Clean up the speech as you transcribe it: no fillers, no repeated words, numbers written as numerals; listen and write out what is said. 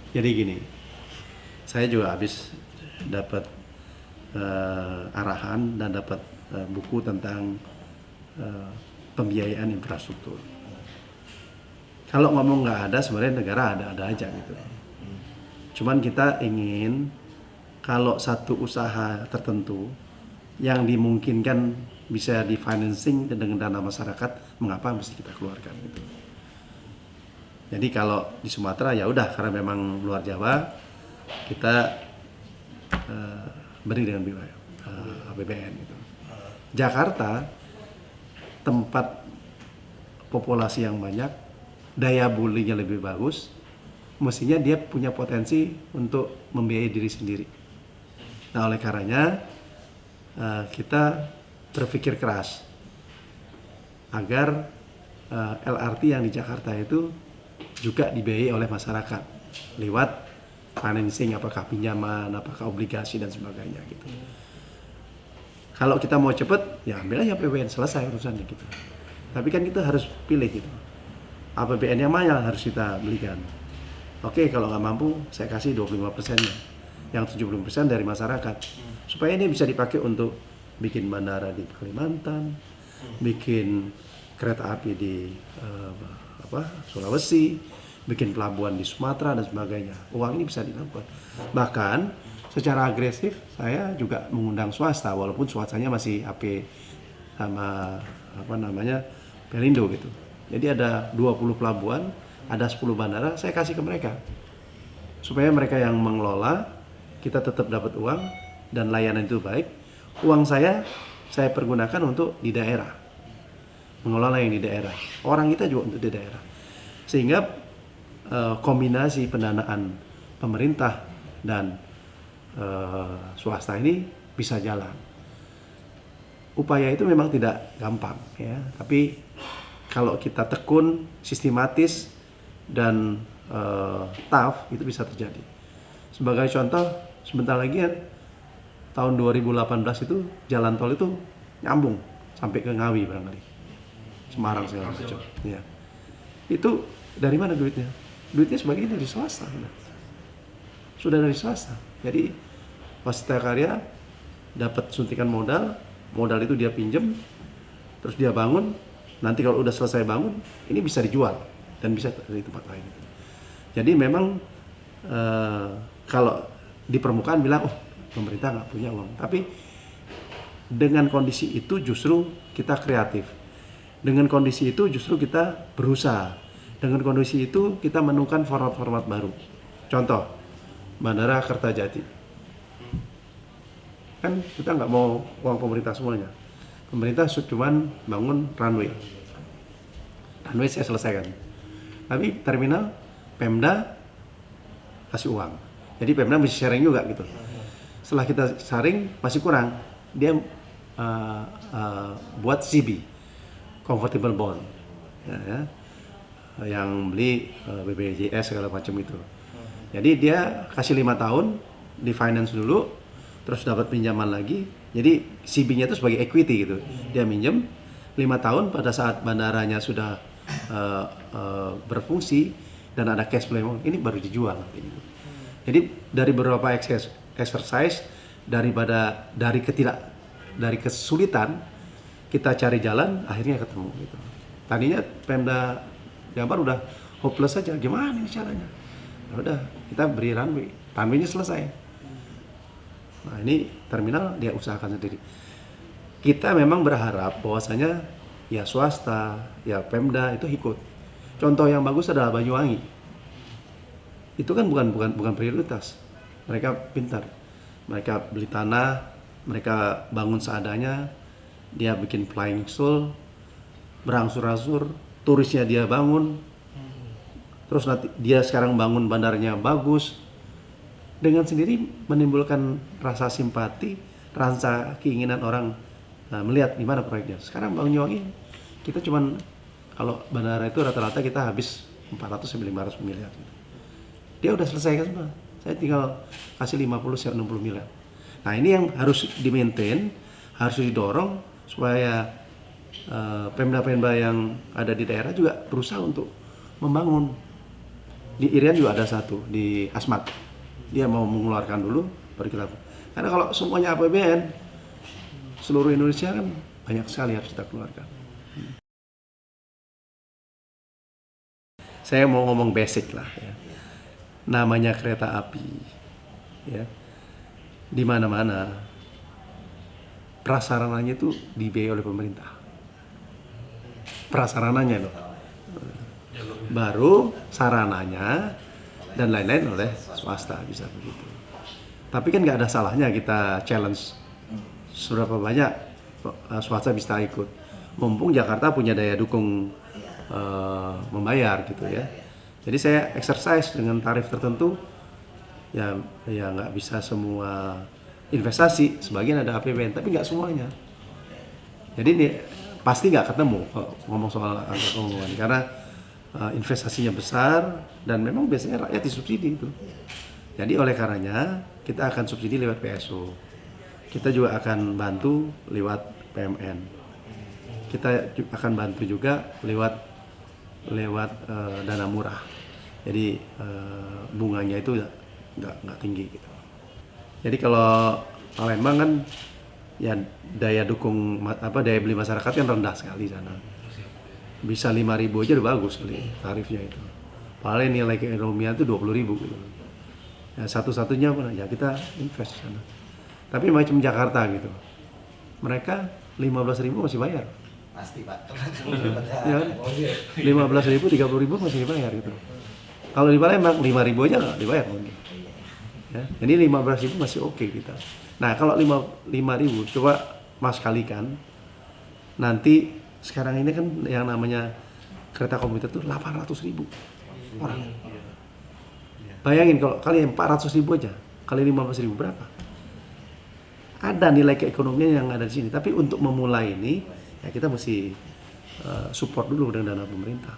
Jadi gini, saya juga habis dapat arahan dan dapat buku tentang eh, pembiayaan infrastruktur. Kalau ngomong nggak ada, sebenarnya negara ada-ada aja gitu. Cuman kita ingin kalau satu usaha tertentu yang dimungkinkan bisa di financing dengan dana masyarakat, mengapa mesti kita keluarkan gitu. Jadi kalau di Sumatera ya udah, karena memang luar Jawa, kita beri dengan APBN gitu. Jakarta tempat populasi yang banyak, daya belinya lebih bagus, mestinya dia punya potensi untuk membiayai diri sendiri. Nah oleh karenanya kita berpikir keras agar LRT yang di Jakarta itu juga dibiayai oleh masyarakat lewat financing, apakah pinjaman, apakah obligasi dan sebagainya gitu. Kalau kita mau cepet, ya ambil aja APBN, selesai urusannya gitu. Tapi kan kita harus pilih gitu. APBN yang mana yang harus kita belikan. Oke, kalau nggak mampu, saya kasih 25%-nya. Yang 70% dari masyarakat. Supaya ini bisa dipakai untuk bikin bandara di Kalimantan, bikin kereta api di Sulawesi, bikin pelabuhan di Sumatera dan sebagainya. Uang ini bisa dilakukan. Bahkan secara agresif saya juga mengundang swasta, walaupun swastanya masih AP sama Pelindo gitu. Jadi ada 20 pelabuhan, ada 10 bandara, saya kasih ke mereka. Supaya mereka yang mengelola, kita tetap dapat uang dan layanan itu baik. Uang saya pergunakan untuk di daerah. Mengelola yang di daerah. Orang kita juga untuk di daerah. Sehingga kombinasi pendanaan pemerintah dan swasta ini bisa jalan. Upaya itu memang tidak gampang ya, tapi kalau kita tekun, sistematis dan tough, itu bisa terjadi. Sebagai contoh, sebentar lagi ya, tahun 2018 itu jalan tol itu nyambung sampai ke Ngawi barangkali, Semarang segala macam. Ya. Itu dari mana duitnya? Duitnya sebagian dari swasta. Sudah dari swasta. Jadi Wasita Karya dapat suntikan modal, modal itu dia pinjem, terus dia bangun. Nanti kalau udah selesai bangun, ini bisa dijual dan bisa dari tempat lain. Jadi memang kalau di permukaan bilang, oh pemerintah nggak punya uang. Tapi dengan kondisi itu justru kita kreatif. Dengan kondisi itu justru kita berusaha. Dengan kondisi itu kita menemukan format-format baru. Contoh, Bandara Kertajati. Kan kita nggak mau uang pemerintah semuanya. Pemerintah cuma bangun runway. Runway saya selesaikan. Tapi terminal, Pemda kasih uang. Jadi Pemda mesti sharing juga gitu. Setelah kita sharing masih kurang, dia buat CB, convertible bond, ya, yang beli BPJS segala macam itu. Jadi dia kasih 5 tahun, di finance dulu, terus dapat pinjaman lagi. Jadi CB-nya itu sebagai equity gitu. Dia minjem 5 tahun, pada saat bandaranya sudah berfungsi dan ada cash flow, ini baru dijual. Gitu. Jadi dari beberapa exercise, dari kesulitan kita cari jalan, akhirnya ketemu gitu. Tadinya Pemda Jabar udah hopeless aja, gimana ini caranya? Ya udah, kita beri runway-nya selesai. Nah ini terminal dia usahakan sendiri. Kita memang berharap bahwasanya ya swasta, ya Pemda itu ikut. Contoh yang bagus adalah Banyuwangi. Itu kan bukan prioritas. Mereka pintar. Mereka beli tanah, mereka bangun seadanya, dia bikin flying school, berangsur-angsur, turisnya dia bangun, terus nanti dia sekarang bangun bandarnya bagus, dengan sendiri menimbulkan rasa simpati, rasa keinginan orang melihat gimana proyeknya. Sekarang Banyuwangi kita cuman kalau bandara itu rata-rata kita habis 400-500 miliar. Dia udah selesai kan semua. Saya tinggal kasih 50-60 miliar. Nah ini yang harus di-maintain, harus didorong supaya Pemda-pemda yang ada di daerah juga berusaha untuk membangun. Di Irian juga ada satu di Asmat. Dia mau mengeluarkan dulu baru kita. Karena kalau semuanya APBN seluruh Indonesia kan banyak sekali harus kita keluarkan. Saya mau ngomong basic lah ya. Namanya kereta api ya. Di mana-mana prasarananya itu dibiayai oleh pemerintah. Prasarananya loh. Baru sarananya dan lain-lain oleh swasta, bisa begitu. Tapi kan nggak ada salahnya kita challenge seberapa banyak swasta bisa ikut. Mumpung Jakarta punya daya dukung membayar gitu ya. Jadi saya exercise dengan tarif tertentu ya nggak bisa semua investasi, sebagian ada APBN tapi nggak semuanya. Jadi ini pasti nggak ketemu kalau ngomong soal angka keunggulan karena investasinya besar dan memang biasanya rakyat disubsidi itu. Jadi oleh karenanya kita akan subsidi lewat PSO. Kita juga akan bantu lewat PMN. Kita akan bantu juga lewat dana murah. Jadi bunganya itu nggak tinggi gitu. Jadi kalau Palembang kan ya daya beli masyarakat kan rendah sekali sana. Bisa 5.000 aja udah bagus kali tarifnya itu. Paling nilai keekonomian itu 20.000 gitu. Ya, satu-satunya apa ya kita invest sana. Tapi macam Jakarta gitu. Mereka 15.000 masih bayar. Pasti Pak. Ya, 15.000, 30.000 masih dibayar gitu. Kalau di Palembang 5.000 aja nggak dibayar mungkin. Ya, jadi 15.000 masih oke kita. Nah kalau 5.000 coba Mas kalikan, nanti sekarang ini kan yang namanya kereta komuter itu 800.000 orang. Bayangin kalau kali 400.000 aja, kali 15.000 berapa? Ada nilai keekonomian yang ada di sini. Tapi untuk memulai ini, ya kita mesti support dulu dengan dana pemerintah.